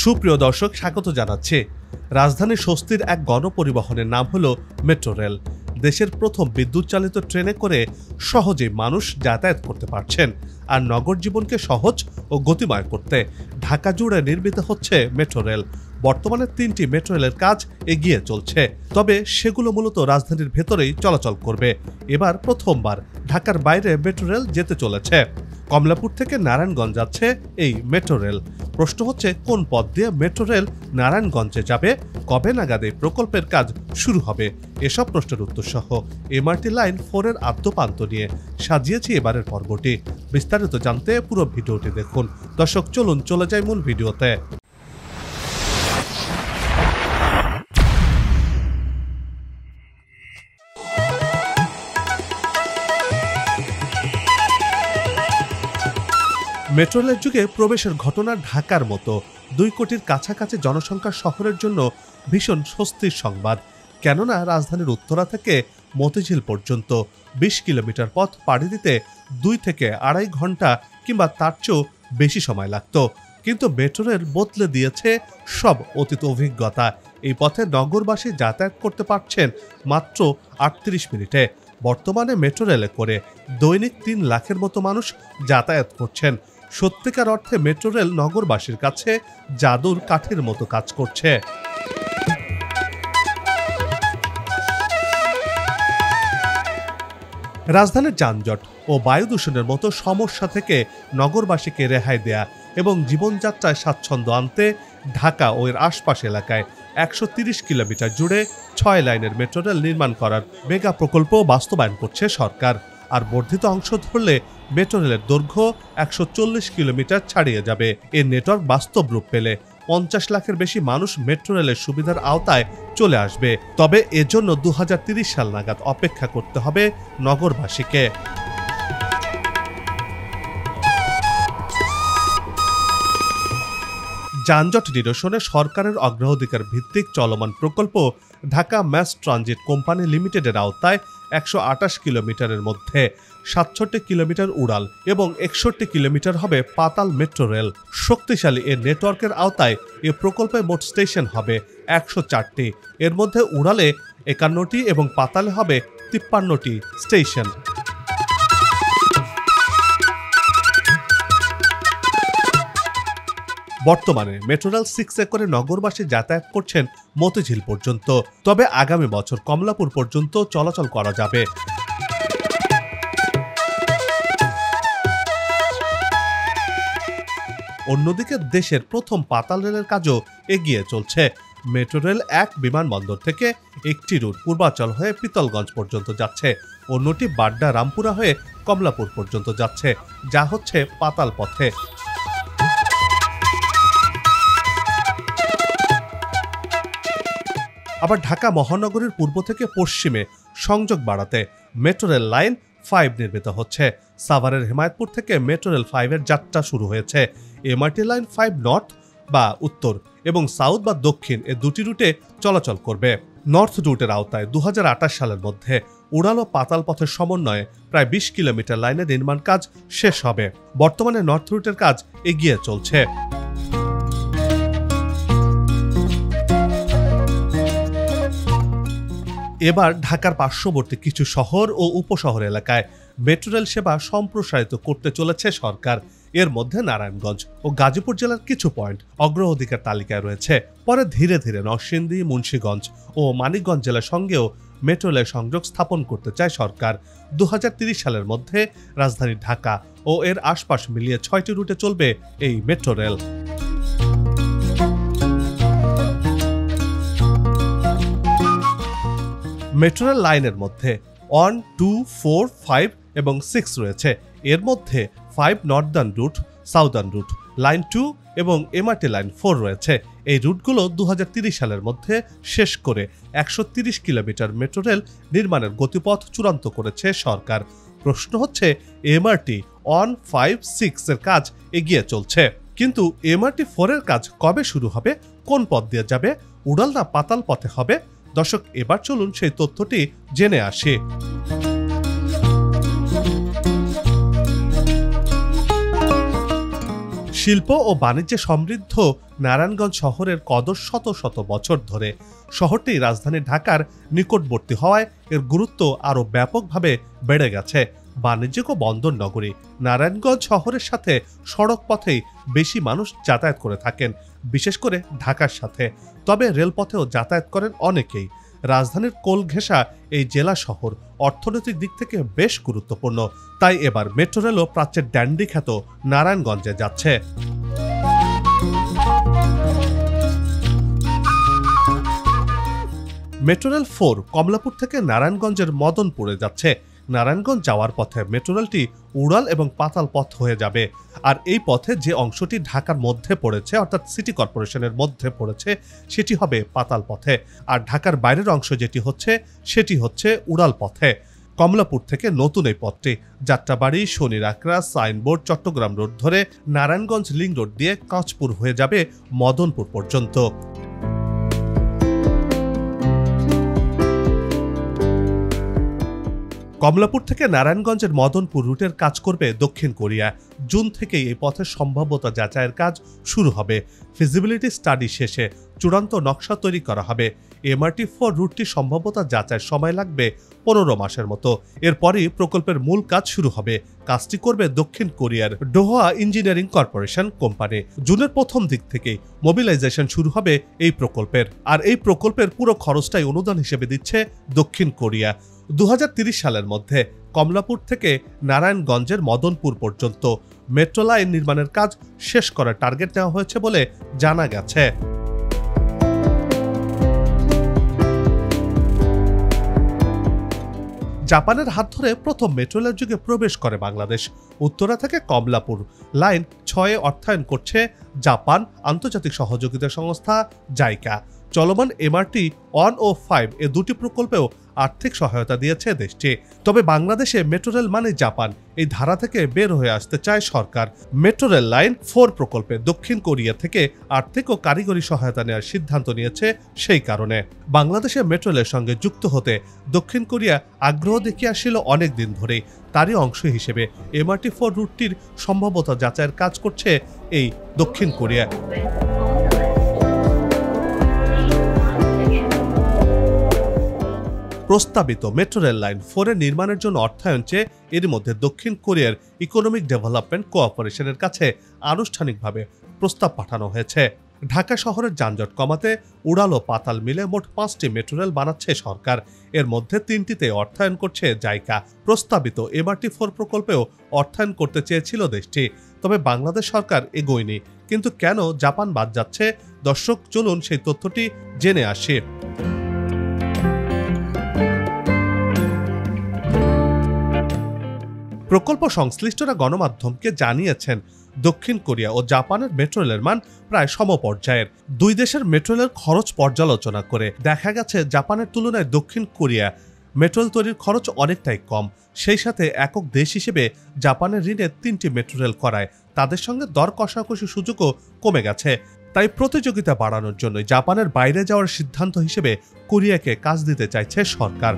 সুপ্রিয় দর্শক, স্বাগত জানাচ্ছি। রাজধানীর স্বস্তির এক গণপরিবহনের নাম হলো মেট্রো রেল। দেশের প্রথম বিদ্যুৎ চালিত ট্রেনে করে সহজেই মানুষ যাতায়াত করতে পারছেন। আর নগর জীবনকে সহজ ও গতিময় করতে ঢাকা জুড়ে নির্মিত হচ্ছে মেট্রো রেল। বর্তমানে 3টি মেট্রো রেলের কাজ এগিয়ে চলছে, তবে সেগুলো মূলত রাজধানীর ভেতরেই চলাচল করবে। এবার প্রথমবার ঢাকার বাইরে মেট্রো রেল যেতে চলেছে। কমলাপুর থেকে নারায়ণগঞ্জ যাচ্ছে এই মেট্রো রেল। প্রশ্ন হচ্ছে, কোন পথ দিয়ে মেট্রো রেল নারায়ণগঞ্জে যাবে, কবে নাগাদ এই প্রকল্পের কাজ শুরু হবে? এসব প্রশ্নের উত্তর সহ এমআরটি লাইন 4 এর আদ্যপান্ত নিয়ে সাজিয়েছি এবারের পর্বটি। বিস্তারিত জানতে পুরো ভিডিওটি দেখুন। দর্শক, চলুন চলে যাই মূল ভিডিওতে। মেট্রো রেলের যুগে প্রবেশের ঘটনা ঢাকার মতো 2 কোটির কাছাকাছি জনসংখ্যার শহরের জন্য ভীষণ স্বস্তির সংবাদ। কেননা রাজধানীর উত্তরা থেকে মতিঝিল পর্যন্ত 20 কিলোমিটার পথ পাড়ি দিতে 2 থেকে 2.5 ঘন্টা কিংবা তার চেয়েও বেশি সময় লাগত। কিন্তু মেট্রো রেল বদলে দিয়েছে সব অতীত অভিজ্ঞতা। এই পথে নগরবাসী যাতায়াত করতে পারছেন মাত্র 38 মিনিটে। বর্তমানে মেট্রো রেলে করে দৈনিক 3 লাখের মতো মানুষ যাতায়াত করছেন। সত্যিকার অর্থে মেট্রো রেল নগরবাসীর কাছে জাদুর কাঠির মতো কাজ করছে। রাজধানীর যানজট ও বায়ু দূষণের মতো সমস্যা থেকে নগরবাসীকে রেহাই দেয়া এবং জীবনযাত্রায় স্বাচ্ছন্দ্য আনতে ঢাকা ও এর আশপাশ এলাকায় 130 কিলোমিটার জুড়ে 6 লাইনের মেট্রো রেল নির্মাণ করার মেগা প্রকল্প বাস্তবায়ন করছে সরকার। আর বর্ধিত অংশ ধরলে মেট্রো রেলের দৈর্ঘ্য 140 কিলোমিটার ছাড়িয়ে যাবে। এর নেটওয়ার্ক বাস্তব রূপ পেলে 50 লাখের বেশি মানুষ মেট্রো রেলের সুবিধার আওতায় চলে আসবে। তবে এজন্য 2030 সাল নাগাদ অপেক্ষা করতে হবে নগরবাসীকে। যানজট নিরসনে সরকারের অগ্রাধিকার ভিত্তিক চলমান প্রকল্প ঢাকা ম্যাস ট্রানজিট কোম্পানি লিমিটেডের আওতায় 128 কিলোমিটারের মধ্যে 67 কিলোমিটার উড়াল এবং 61 কিলোমিটার হবে পাতাল মেট্রো রেল। শক্তিশালী এর নেটওয়ার্কের আওতায় এ প্রকল্পে মোট স্টেশন হবে 104টি। এর মধ্যে উড়ালে 51টি এবং পাতালে হবে 53টি স্টেশন। বর্তমানে মেট্রো রেল 6 করে নগরবাসী যাতায়াত করছেন মতিঝিল পর্যন্ত, তবে আগামী বছর কমলাপুর পর্যন্ত চলাচল করা যাবে। অন্যদিকে দেশের প্রথম পাতাল রেলের কাজও এগিয়ে চলছে। মেট্রো রেল 1 বিমানবন্দর থেকে একটি রুট পূর্বাচল হয়ে পিতলগঞ্জ পর্যন্ত যাচ্ছে, অন্যটি বাড্ডা রামপুরা হয়ে কমলাপুর পর্যন্ত যাচ্ছে, যা হচ্ছে পাতাল পথে। আবার ঢাকা মহানগরীর পূর্ব থেকে পশ্চিমে সংযোগ বাড়াতে মেট্রো রেল লাইন 5 নির্মিত হচ্ছে। সাভারের হেমায়েতপুর থেকে মেট্রো রেল 5 এর যাত্রা শুরু হয়েছে। এমআরটি লাইন 5 নর্থ বা উত্তর এবং সাউথ বা দক্ষিণ এ 2টি রুটে চলাচল করবে। নর্থ রুটের আওতায় 2028 সালের মধ্যে উড়াল ও পাতাল পথের সমন্বয়ে প্রায় 20 কিলোমিটার লাইনের নির্মাণ কাজ শেষ হবে। বর্তমানে নর্থ রুটের কাজ এগিয়ে চলছে। এবার ঢাকার পার্শ্ববর্তী কিছু শহর ও উপশহর এলাকায় মেট্রো রেল সেবা সম্প্রসারিত করতে চলেছে সরকার। এর মধ্যে নারায়ণগঞ্জ ও গাজীপুর জেলার কিছু পয়েন্ট অগ্রাধিকার তালিকায় রয়েছে। পরে ধীরে ধীরে নরসিংদী, মুন্সিগঞ্জ ও মানিকগঞ্জ জেলার সঙ্গেও মেট্রো রেল সংযোগ স্থাপন করতে চায় সরকার। 2030 সালের মধ্যে রাজধানী ঢাকা ও এর আশপাশ মিলিয়ে 6টি রুটে চলবে এই মেট্রো রেল। মেট্রো রেল লাইনের মধ্যে 1, 2, 4, 5 এবং 6 রয়েছে। এর মধ্যে 5 northern route, southern route, line 2 এবং এমআরটি লাইন 4 রয়েছে। এই রুটগুলো 2030 সালের মধ্যে শেষ করে 130 কিলোমিটার মেট্রো রেল নির্মাণের গতিপথ চূড়ান্ত করেছে সরকার। প্রশ্ন হচ্ছে, এমআরটি 1, 5, 6 এর কাজ এগিয়ে চলছে, কিন্তু এমআরটি 4 এর কাজ কবে শুরু হবে, কোন পথ দিয়ে যাবে, উড়াল না পাতাল পথে হবে? দর্শক, এবার চলুন সেই তথ্যটি জেনে আসি। শিল্প ও বাণিজ্যে সমৃদ্ধ নারায়ণগঞ্জ শহরের কদর শত শত বছর ধরে। শহরটি রাজধানী ঢাকার নিকটবর্তী হওয়ায় এর গুরুত্ব আরও ব্যাপকভাবে বেড়ে গেছে। বাণিজ্যিক ও বন্দর নগরী নারায়ণগঞ্জ শহরের সাথে সড়ক পথেই বেশি মানুষ যাতায়াত করে থাকেন, বিশেষ করে ঢাকার সাথে। তবে রেলপথেও যাতায়াত করেন অনেকেই। রাজধানীর কোল ঘেঁষা এই জেলা শহর অর্থনৈতিক দিক থেকে বেশ গুরুত্বপূর্ণ। তাই এবার মেট্রো রেলও প্রাচ্যের ড্যান্ডি খ্যাত নারায়ণগঞ্জে যাচ্ছে। মেট্রো রেল 4 কমলাপুর থেকে নারায়ণগঞ্জের মদনপুরে যাচ্ছে। নারায়ণগঞ্জ যাওয়ার পথে মেট্রো রেলটি উড়াল এবং পাতাল পথ হয়ে যাবে। আর এই পথে যে অংশটি ঢাকার মধ্যে পড়েছে, অর্থাৎ সিটি কর্পোরেশনের মধ্যে পড়েছে, সেটি হবে পাতাল পথে। আর ঢাকার বাইরের অংশ যেটি হচ্ছে সেটি হচ্ছে উড়াল পথে। কমলাপুর থেকে নতুন এই পথটি যাত্রাবাড়ি, শনির আকরা, সাইনবোর্ড, চট্টগ্রাম রোড ধরে নারায়ণগঞ্জ লিং রোড দিয়ে কাঁচপুর হয়ে যাবে মদনপুর পর্যন্ত। কমলাপুর থেকে নারায়ণগঞ্জের মদনপুর রুটের কাজ করবে দক্ষিণ কোরিয়া। জুন থেকেই এই পথের সম্ভাব্যতা যাচাইয়ের কাজ শুরু হবে। ফিজিবিলিটি স্টাডি শেষে চূড়ান্ত নকশা তৈরি করা হবে। MRT4 রুটটি সম্ভাব্যতা যাচাইয়ের সময় লাগবে 15 মাসের মতো। এরপরই প্রকল্পের মূল কাজ শুরু হবে। কাজটি করবে দক্ষিণ কোরিয়ার ডোহা ইঞ্জিনিয়ারিং কর্পোরেশন কোম্পানি। জুনের প্রথম দিক থেকেই মোবিলাইজেশন শুরু হবে এই প্রকল্পের। আর এই প্রকল্পের পুরো খরচটাই অনুদান হিসেবে দিচ্ছে দক্ষিণ কোরিয়া। 2030 সালের মধ্যে কমলাপুর থেকে নারায়ণগঞ্জের মদনপুর পর্যন্ত মেট্রো লাইন নির্মাণের কাজ শেষ করার টার্গেট নেওয়া হয়েছে বলে জানা গেছে। জাপানের হাত ধরে প্রথম মেট্রো রেলের যুগে প্রবেশ করে বাংলাদেশ। উত্তরা থেকে কমলাপুর লাইন 6 অর্থায়ন করছে জাপান আন্তর্জাতিক সহযোগিতা সংস্থা জাইকা। চলমান MRT1 ও 5 এ দুটি প্রকল্পেও আর্থিক সহায়তা দিয়েছে দেশটি। তবে বাংলাদেশে মেট্রো রেল মানে জাপান, এই ধারা থেকে বের হয়ে আসতে চায় সরকার। মেট্রো রেল লাইন 4 প্রকল্পে দক্ষিণ কোরিয়া থেকে আর্থিক ও কারিগরি সহায়তা নেওয়ার সিদ্ধান্ত নিয়েছে। সেই কারণে বাংলাদেশে মেট্রো রেলের সঙ্গে যুক্ত হতে দক্ষিণ কোরিয়া আগ্রহ দেখিয়ে আসছিল অনেক দিন ধরেই। তারই অংশ হিসেবে MRT4 রুটটির সম্ভাব্যতা যাচাইয়ের কাজ করছে এই দক্ষিণ কোরিয়া। প্রস্তাবিত মেট্রো রেল লাইন 4 এর নির্মাণের জন্য অর্থায়ন চেয়ে এর মধ্যে দক্ষিণ কোরিয়ার ইকোনমিক ডেভেলপমেন্ট কোঅপারেশনের কাছে আনুষ্ঠানিকভাবে প্রস্তাব পাঠানো হয়েছে। ঢাকা শহরের যানজট কমাতে উড়াল ও পাতাল মিলে মোট 5টি মেট্রো রেল বানাচ্ছে সরকার। এর মধ্যে 3টিতে অর্থায়ন করছে জাইকা। প্রস্তাবিত MRT4 প্রকল্পেও অর্থায়ন করতে চেয়েছিল দেশটি, তবে বাংলাদেশ সরকার এগোয়নি। কিন্তু কেন জাপান বাদ যাচ্ছে? দর্শক, চলুন সেই তথ্যটি জেনে আসি। প্রকল্প সংশ্লিষ্টরা গণমাধ্যমকে জানিয়েছেন দক্ষিণ কোরিয়া ও জাপানের মেট্রো রেলের মান প্রায় সমপর্যায়ের। দুই দেশের মেট্রো রেলের খরচ পর্যালোচনা করে দেখা গেছে জাপানের তুলনায় দক্ষিণ কোরিয়া মেট্রো রেল তৈরির খরচ অনেকটাই কম। সেই সাথে একক দেশ হিসেবে জাপানের ঋণে 3টি মেট্রো রেল করায় তাদের সঙ্গে দর কষাকষির সুযোগও কমে গেছে। তাই প্রতিযোগিতা বাড়ানোর জন্য জাপানের বাইরে যাওয়ার সিদ্ধান্ত হিসেবে কোরিয়াকে কাজ দিতে চাইছে সরকার।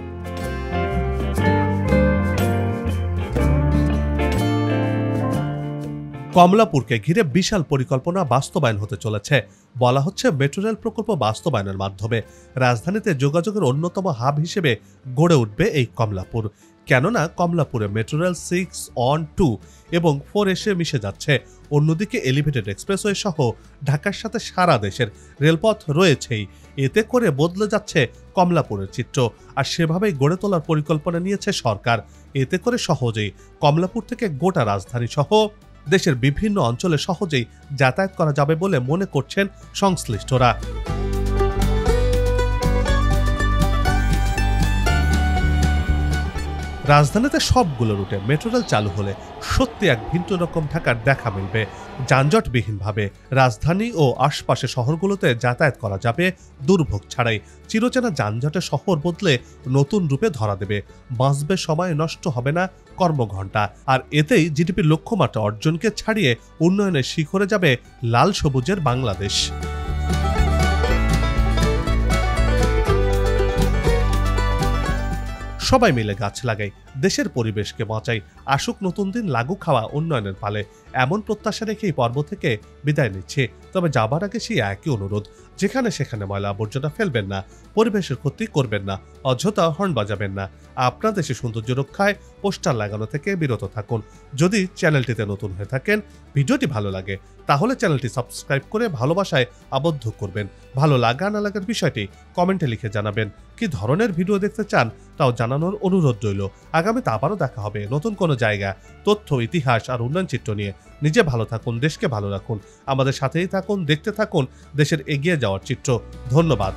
কমলাপুরকে ঘিরে বিশাল পরিকল্পনা বাস্তবায়ন হতে চলেছে। বলা হচ্ছে মেট্রো রেল প্রকল্প বাস্তবায়নের মাধ্যমে রাজধানীতে যোগাযোগের অন্যতম হাব হিসেবে গড়ে উঠবে এই কমলাপুর। কেননা কমলাপুরে মেট্রো রেল 6, on, 2 এবং 4 এসে মিশে যাচ্ছে। অন্যদিকে এলিভেটেড এক্সপ্রেসওয়ে সহ ঢাকার সাথে সারা দেশের রেলপথ রয়েছেই। এতে করে বদলে যাচ্ছে কমলাপুরের চিত্র, আর সেভাবেই গড়ে তোলার পরিকল্পনা নিয়েছে সরকার। এতে করে সহজেই কমলাপুর থেকে গোটা রাজধানী সহ দেশের বিভিন্ন অঞ্চলে সহজেই যাতায়াত করা যাবে বলে মনে করছেন সংশ্লিষ্টরা। রাজধানীতে সবগুলো রুটে মেট্রো রেল চালু হলে সত্যি এক ভিন্ন রকম ঢাকার দেখা মিলবে। যানজটবিহীনভাবে রাজধানী ও আশপাশে শহরগুলোতে যাতায়াত করা যাবে দুর্ভোগ ছাড়াই। চিরচেনা যানজটের শহর বদলে নতুন রূপে ধরা দেবে। বাঁচবে সময়, নষ্ট হবে না কর্মঘণ্টা। আর এতেই জিডিপির লক্ষ্যমাত্রা অর্জনকে ছাড়িয়ে উন্নয়নের শিখরে যাবে লাল সবুজের বাংলাদেশ। সবাই মিলে গাছ লাগাই, দেশের পরিবেশকে বাঁচাই, আসুক নতুন দিন, লাগু খাওয়া উন্নয়নের পালে। এমন প্রত্যাশা রেখে এই পর্ব থেকে বিদায় নিচ্ছে। তবে যাবার আগে সেই একই অনুরোধ, যেখানে সেখানে ময়লা আবর্জনা ফেলবেন না, পরিবেশের ক্ষতি করবেন না, অযথা হর্ন বাজাবেন না। আপনার দেশে সৌন্দর্য রক্ষায় পোস্টার লাগানো থেকে বিরত থাকুন। যদি চ্যানেলটিতে নতুন হয়ে থাকেন, ভিডিওটি ভালো লাগে, তাহলে চ্যানেলটি সাবস্ক্রাইব করে ভালোবাসায় আবদ্ধ করবেন। ভালো লাগা না লাগার বিষয়টি কমেন্টে লিখে জানাবেন। কি ধরনের ভিডিও দেখতে চান তাও জানানোর অনুরোধ রইল। আগামীতে আবারও দেখা হবে নতুন কোনো জায়গা, তথ্য, ইতিহাস আর উন্নয়ন চিত্র নিয়ে। নিজে ভালো থাকুন, দেশকে ভালো রাখুন, আমাদের সাথেই থাকুন, দেখতে থাকুন দেশের এগিয়ে যাওয়ার চিত্র। ধন্যবাদ।